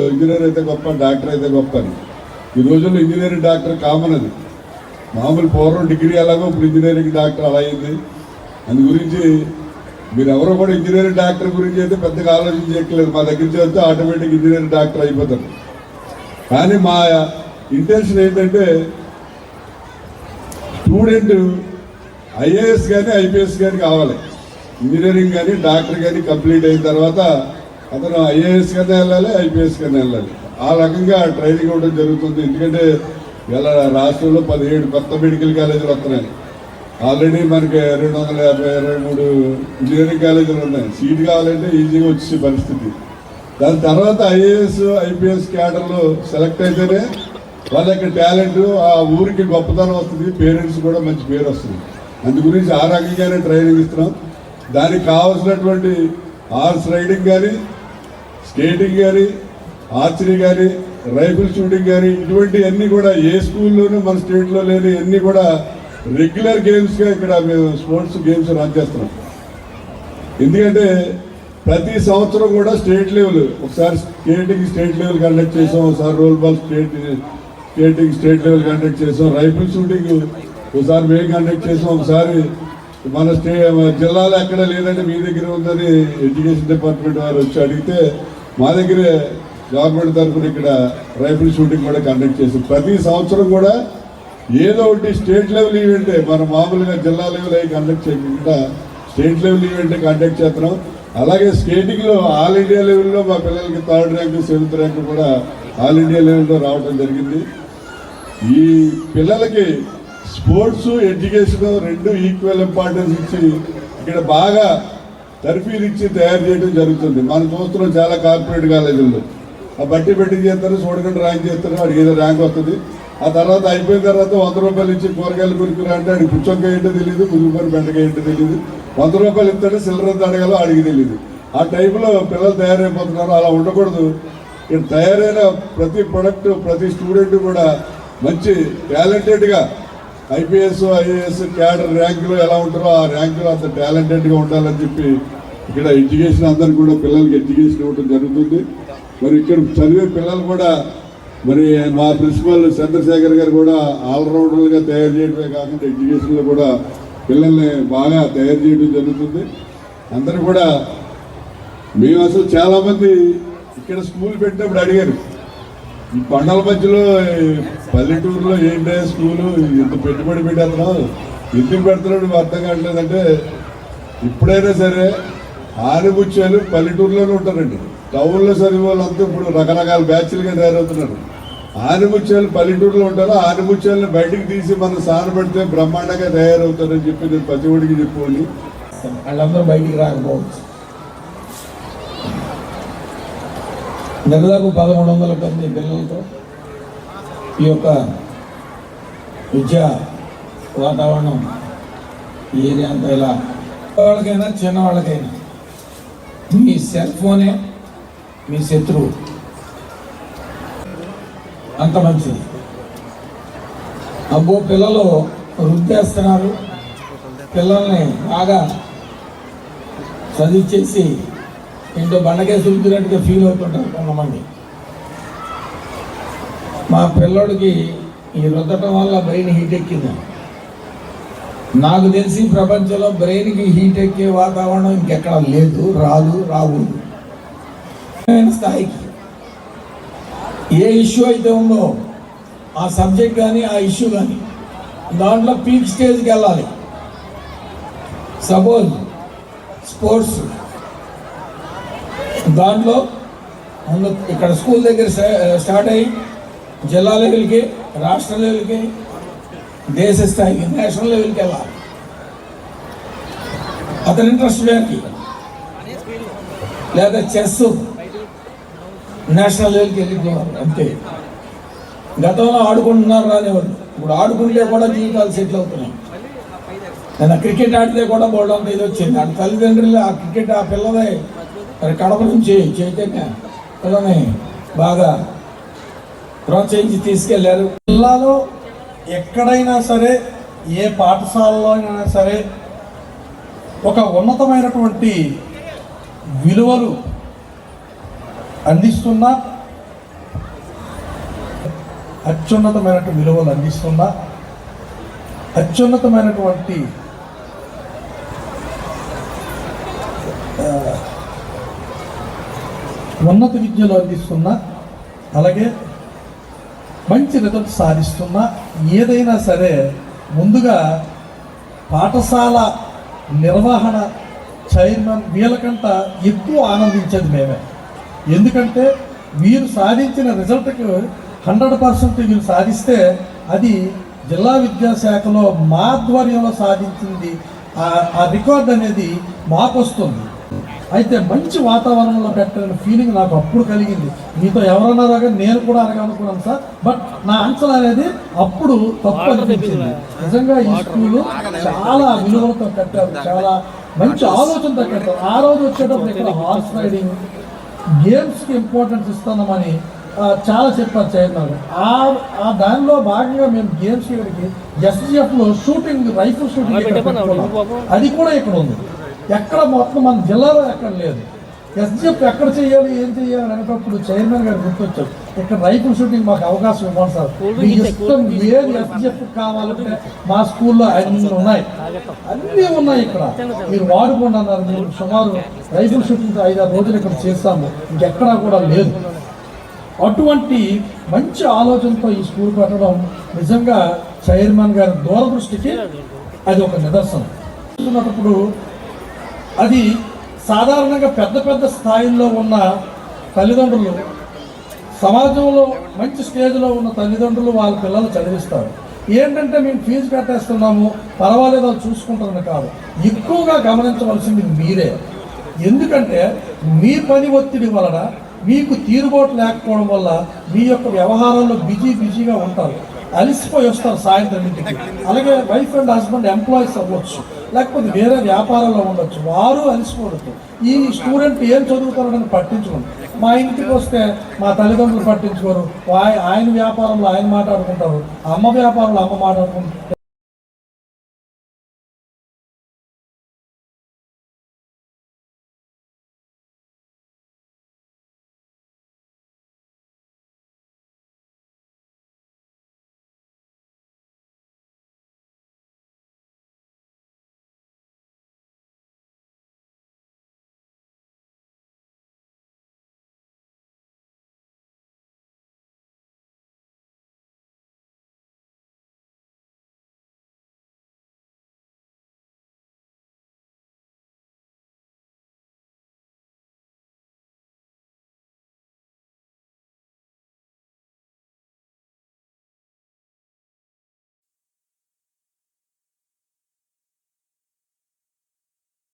Engineer అయితే గొప్ప, doctor అయితే గొప్ప అని. ఈ రోజుల్లో ఇంజనీరింగ్ డాక్టర్ కామన్. అది మామూలు పూర్వం డిగ్రీ ఎలాగో ఇప్పుడు ఇంజనీరింగ్ డాక్టర్ అలా అయింది. అందు గురించి మీరు ఎవరో కూడా ఇంజనీరింగ్ డాక్టర్ గురించి అయితే పెద్దగా ఆలోచించట్లేదు. మా దగ్గర చేస్తే ఆటోమేటిక్ ఇంజనీరింగ్ డాక్టర్ అయిపోతారు. కానీ మా ఇంటెన్షన్ ఏంటంటే స్టూడెంట్ ఐఏఎస్ కానీ ఐపీఎస్ కానీ కావాలి. ఇంజనీరింగ్ కానీ డాక్టర్ కానీ కంప్లీట్ అయిన తర్వాత అతను ఐఏఎస్ కన్నా వెళ్ళాలి, ఐపీఎస్ కన్నా వెళ్ళాలి. ఆ రకంగా ట్రైనింగ్ ఇవ్వడం జరుగుతుంది. ఎందుకంటే ఇలా రాష్ట్రంలో 17 కొత్త మెడికల్ కాలేజీలు వస్తున్నాయి. ఆల్రెడీ మనకి 253 ఇంజనీరింగ్ కాలేజీలు ఉన్నాయి. సీట్ కావాలంటే ఈజీగా వచ్చే పరిస్థితి. దాని తర్వాత ఐఏఎస్ ఐపీఎస్ క్యాడర్లో సెలెక్ట్ అయితేనే వాళ్ళ యొక్క టాలెంట్ ఆ ఊరికి గొప్పతనం వస్తుంది, పేరెంట్స్ కూడా మంచి పేరు వస్తుంది. అందు గురించి ఆ రకంగానే ట్రైనింగ్ ఇస్తున్నాం. దానికి కావాల్సినటువంటి హార్స్ రైడింగ్ కానీ, స్కేటింగ్ కానీ, ఆర్చరీ కానీ, రైఫిల్ షూటింగ్ కానీ ఇటువంటివన్నీ కూడా ఏ స్కూల్లోనూ మన స్టేట్లో లేని అన్నీ కూడా రెగ్యులర్ గేమ్స్గా ఇక్కడ మేము స్పోర్ట్స్ గేమ్స్ రన్ చేస్తున్నాం. ఎందుకంటే ప్రతి సంవత్సరం కూడా స్టేట్ లెవెల్, ఒకసారి స్కేటింగ్ స్టేట్ లెవెల్ కండక్ట్ చేసాం, ఒకసారి role ball skating state level conduct చేసాం, రైఫిల్ షూటింగ్ ఒకసారి మేము కండక్ట్ చేసాం, ఒకసారి మన జిల్లాలో ఎక్కడ లేదంటే మీ దగ్గర ఉందని ఎడ్యుకేషన్ డిపార్ట్మెంట్ వారు వచ్చి అడిగితే మా దగ్గరే గవర్నమెంట్ తరఫున ఇక్కడ రైఫిల్ షూటింగ్ కూడా కండక్ట్ చేసాం. ప్రతి సంవత్సరం కూడా ఏదో ఒకటి స్టేట్ లెవెల్ ఈవెంటే, మనం మామూలుగా జిల్లా లెవెల్ అవి కండక్ట్ చేయకుండా స్టేట్ లెవెల్ ఈవెంటే కండక్ట్ చేస్తున్నాం. అలాగే స్కేటింగ్లో ఆల్ ఇండియా లెవెల్లో మా పిల్లలకి 3rd ర్యాంకు 7th ర్యాంకు కూడా ఆల్ ఇండియా లెవెల్లో రావడం జరిగింది. ఈ పిల్లలకి స్పోర్ట్స్ ఎడ్యుకేషన్ రెండు ఈక్వల్ ఇంపార్టెన్స్ ఇచ్చి ఇక్కడ బాగా తర్ఫీలు ఇచ్చి తయారు చేయడం జరుగుతుంది. మనం చూస్తున్నాం చాలా కార్పొరేట్ కాలేజీల్లో ఆ బట్టి చేస్తారు, చూడకుండా ర్యాంక్ చేస్తారు, వాడికి ఏదో ర్యాంక్ వస్తుంది. ఆ తర్వాత అయిపోయిన తర్వాత 100 రూపాయలు ఇచ్చి కూరగాయలు కొనుక్కురా అంటే ఆడికి పుచ్చొక్క ఏంటో తెలియదు, మురుగుపని బెండకాయ ఏంటో తెలియదు. 100 రూపాయలు ఇస్తాడు, సిల్లర్ ఎంత అడగాలో ఆడికి తెలియదు. ఆ టైంలో పిల్లలు తయారైపోతున్నారు. అలా ఉండకూడదు. ఇక్కడ తయారైన ప్రతి ప్రొడక్ట్, ప్రతి స్టూడెంట్ కూడా మంచి టాలెంటెడ్గా ఐపీఎస్ ఐఏఎస్ క్యాడర్ ర్యాంకులో ఎలా ఉంటారో ఆ ర్యాంకులో అంత టాలెంటెడ్గా ఉండాలని చెప్పి ఇక్కడ ఎడ్యుకేషన్ అందరికీ కూడా పిల్లలకి ఎడ్యుకేషన్ ఇవ్వడం జరుగుతుంది. మరి ఇక్కడ చదివే పిల్లలు కూడా మరి మా ప్రిన్సిపల్ చంద్రశేఖర్ గారు కూడా ఆల్రౌండర్లుగా తయారు చేయడమే కాకుండా ఎడ్యుకేషన్లో కూడా పిల్లల్ని బాగా తయారు చేయడం జరుగుతుంది. అందరూ కూడా మేము అసలు చాలామంది ఇక్కడ స్కూల్ పెట్టినప్పుడు అడిగారు, ఈ కొండల మధ్యలో పల్లెటూరులో ఏంటంటే స్కూలు ఇంత పెట్టుబడి పెట్టేస్తున్నావు, ఎందుకు పెడుతున్నాడు అర్థం కావట్లేదంటే, ఇప్పుడైనా సరే ఆనిముత్యాలు పల్లెటూరులోనే ఉంటారండి. టౌన్లో చదివే వాళ్ళంతా ఇప్పుడు రకరకాల బ్యాచ్లుగా తయారవుతున్నారు. ఆనిముత్యాలు పల్లెటూరులో ఉంటారు. ఆనిముత్యాలను బయటికి తీసి మనం సానబడితే బ్రహ్మాండంగా తయారవుతారని చెప్పి నేను ప్రతి ఒడికి చెప్పుకోండి. వాళ్ళందరూ బయటికి రాకపోవచ్చు. దాదాపు 1100 మంది పిల్లలతో ఈ యొక్క విద్యా వాతావరణం ఈ ఏరియా అంతా ఇలా వాళ్ళకైనా చిన్నవాళ్ళకైనా మీ సెల్ ఫోనే మీ శత్రువు, అంత మంచిది. అబ్బో పిల్లలు వృద్ధేస్తున్నారు, పిల్లల్ని బాగా చదివించేసి ఇంట్లో బండకేసి ఉద్దినట్టుగా ఫీల్ అవుతుంటారు కొంతమంది. మా పిల్లోడికి ఈ రుద్దటం వల్ల బ్రెయిన్ హీట్ ఎక్కింది. నాకు తెలిసి ప్రపంచంలో బ్రెయిన్కి హీట్ ఎక్కే వాతావరణం ఇంకెక్కడ లేదు, రాకూడదు. స్థాయికి ఏ ఇష్యూ అయితే ఉందో ఆ సబ్జెక్ట్ కానీ ఆ ఇష్యూ కానీ దాంట్లో పీక్ స్టేజ్కి వెళ్ళాలి. సపోజ్ స్పోర్ట్స్ దాంట్లో ముందు ఇక్కడ స్కూల్ దగ్గర స్టార్ట్ అయ్యి జిల్లా లెవెల్కి, రాష్ట్ర లెవెల్కి, దేశ స్థాయికి, నేషనల్ లెవెల్కి వెళ్ళాలి. అతని ఇంట్రెస్ట్ వేరికి లేదా చెస్ నేషనల్ లెవెల్కి వెళ్ళిపోవాలి అంతే. గతంలో ఆడుకుంటున్నారు రానివాళ్ళు, ఇప్పుడు ఆడుకుంటే కూడా జీవితాలు సెటిల్ అవుతున్నాయి. నేను క్రికెట్ ఆడితే కూడా బోర్డంత ఇది వచ్చింది. ఆ తల్లిదండ్రులు ఆ క్రికెట్ ఆ పిల్లలే మరి కడప నుంచి చైతన్య పిల్లని బాగా ప్రోత్సహించి తీసుకెళ్లారు. జిల్లాలో ఎక్కడైనా సరే, ఏ పాఠశాలలో అయినా సరే ఒక ఉన్నతమైనటువంటి విలువలు అందిస్తున్న అత్యున్నతమైనటువంటి విలువలు అందిస్తున్నా, అత్యున్నతమైనటువంటి ఉన్నత విద్యలో అందిస్తున్నా, అలాగే మంచి రిజల్ట్ సాధిస్తున్నా, ఏదైనా సరే ముందుగా పాఠశాల నిర్వహణ చైర్మన్ వీళ్ళకంట ఎక్కువ ఆనందించేది మేమే. ఎందుకంటే వీరు సాధించిన రిజల్ట్కి 100% వీళ్ళు సాధిస్తే అది జిల్లా విద్యాశాఖలో మా ఆధ్వర్యంలో సాధించింది ఆ రికార్డ్ అనేది మాకు వస్తుంది. అయితే మంచి వాతావరణంలో పెట్టాలనే ఫీలింగ్ నాకు అప్పుడు కలిగింది. మీతో ఎవరన్నారో కానీ నేను కూడా అనగనుకున్నాను సార్, బట్ నా అంచనా అనేది అప్పుడు తప్పు అనిపించింది. నిజంగా ఈ స్కూలు చాలా విలువలతో కట్టారు, చాలా మంచి ఆలోచనతో కట్టారు. ఆ రోజు వచ్చేటప్పుడు ఇక్కడ హార్స్ రైడింగ్ గేమ్స్కి ఇంపార్టెన్స్ ఇస్తున్నామని చాలా చెప్పారు చైర్మన్. ఆ దానిలో భాగంగా మేము గేమ్స్ ఇక్కడికి ఎస్జిఎఫ్లో షూటింగ్, రైఫిల్ షూటింగ్ ఇక్కడ పెట్టుకున్నాం. అది కూడా ఇక్కడ ఉంది. ఎక్కడ మొత్తం మన జిల్లాలో ఎక్కడ లేదు. ఎస్జిఎఫ్ ఎక్కడ చేయాలి, ఏం చేయాలి అనేటప్పుడు చైర్మన్ గారు గుర్తొచ్చారు, ఇక్కడ రైఫిల్ షూటింగ్ మాకు అవకాశం ఇవ్వండి సార్, మీ ఇష్టం ఏది ఎస్జిఎఫ్ కావాలంటే మా స్కూల్లో అన్నీ ఉన్నాయి, అన్నీ ఉన్నాయి ఇక్కడ, మీరు వాడుకోండి అన్నారు. మేము సుమారు రైఫిల్ షూటింగ్ 5-6 రోజులు ఇక్కడ చేస్తాము, ఇంకెక్కడా కూడా లేదు. అటువంటి మంచి ఆలోచనతో ఈ స్కూల్ పెట్టడం నిజంగా చైర్మన్ గారి దూరదృష్టికి అది ఒక నిదర్శనం. చూస్తున్నప్పుడు అది సాధారణంగా పెద్ద పెద్ద స్థాయిల్లో ఉన్న తల్లిదండ్రులు, సమాజంలో మంచి స్టేజ్లో ఉన్న తల్లిదండ్రులు వాళ్ళ పిల్లలు చదివిస్తారు. ఏంటంటే మేము ఫీజు కట్టేస్తున్నాము, పర్వాలేదు వాళ్ళు చూసుకుంటారని కాదు, ఎక్కువగా గమనించవలసింది మీరే. ఎందుకంటే మీ పని ఒత్తిడి వలన మీకు తీరుబాటు లేకపోవడం వల్ల మీ యొక్క వ్యవహారాల్లో బిజీగా ఉంటారు, అలసిపోయి వస్తారు సాయంత్రం ఇంటికి. అలాగే వైఫ్ అండ్ హస్బెండ్ ఎంప్లాయీస్ అవ్వచ్చు, లేకపోతే వేరే వ్యాపారాల్లో ఉండొచ్చు, వారు అలసిపోవచ్చు. ఈ స్టూడెంట్ ఏం చదువుతారని పట్టించుకోండి. మా ఇంటికి వస్తే మా తల్లిదండ్రులు పట్టించుకోరు, ఆయన వ్యాపారంలో ఆయన మాట్లాడుకుంటారు, అమ్మ వ్యాపారంలో అమ్మ మాట్లాడుకుంటారు,